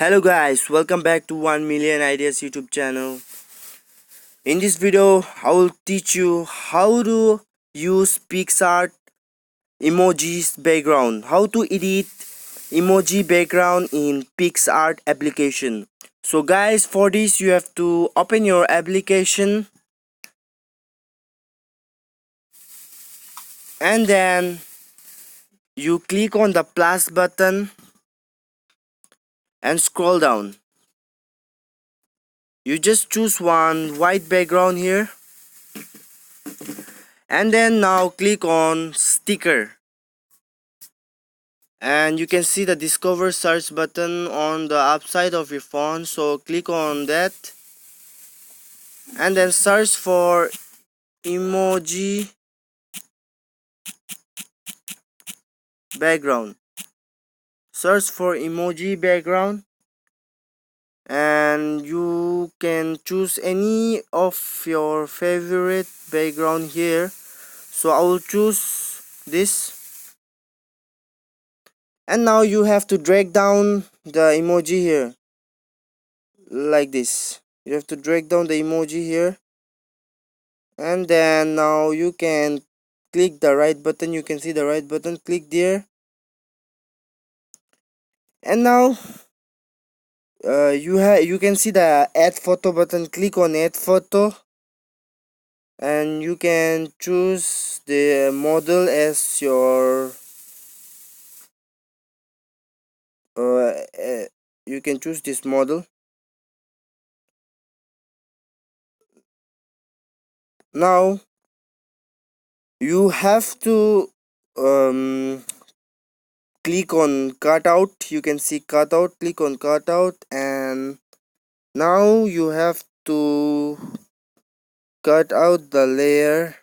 Hello guys, welcome back to 1 Million Ideas YouTube channel. In this video, I will teach you how to use PicsArt emojis background, how to edit emoji background in PicsArt application. So guys, for this you have to open your application and then you click on the plus button and scroll down. You just choose one white background here and then now click on sticker. And you can see the discover search button on the upside of your phone, so click on that and then search for emoji background. Search for emoji background and you can choose any of your favorite background here, so I will choose this. And now you have to drag down the emoji here like this. You have to drag down the emoji here, and then now you can click the right button. You can see the right button, click there, and now you can see the add photo button. Click on add photo and you can choose the model as your uh, uh, you can choose this model. Now you have to click on cutout. You can see cutout, click on cutout, and now you have to cut out the layer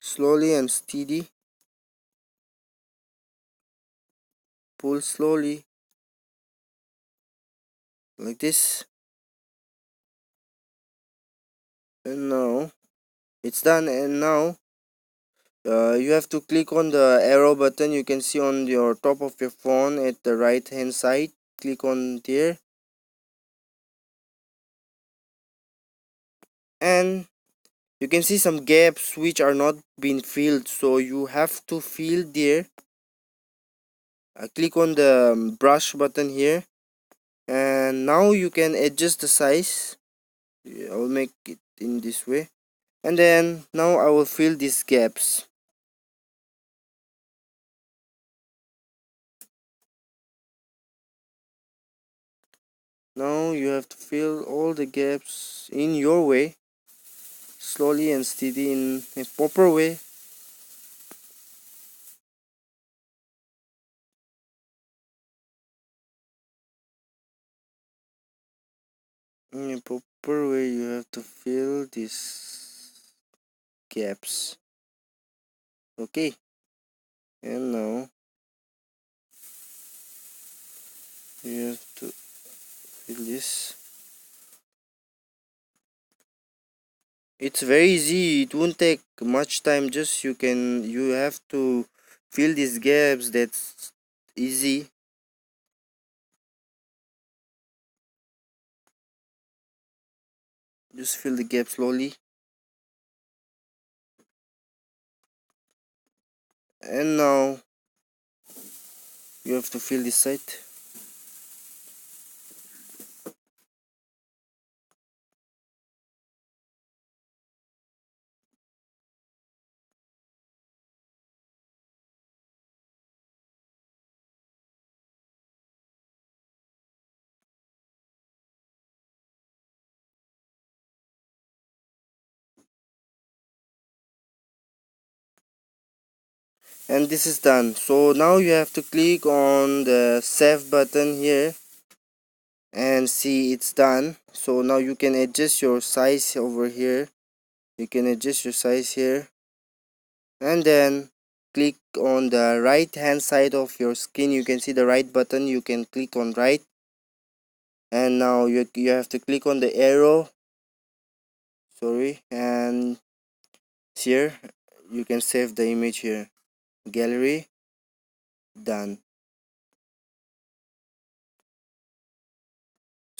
slowly and steady. Pull slowly like this, and now it's done. And now you have to click on the arrow button. You can see on your top of your phone at the right hand side. Click on there and you can see some gaps which are not being filled, so you have to fill there. Click on the brush button here, and now you can adjust the size. I will make it in this way, and then now I will fill these gaps. Now you have to fill all the gaps in your way, slowly and steady, in a proper way. In a proper way you have to fill these gaps. Okay, and now you have to fill this. It's very easy, it won't take much time. Just you have to fill these gaps. That's easy. Just fill the gap slowly, and now you have to fill this side. And this is done. So now you have to click on the save button here and see it's done. So now you can adjust your size over here. You can adjust your size here, and then click on the right hand side of your screen. You can see the right button. You can click on right, and now you have to click on the arrow, sorry, and here you can save the image here, gallery, done.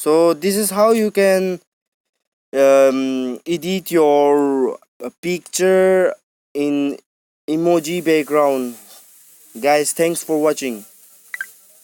So this is how you can edit your picture in emoji background. Guys, thanks for watching.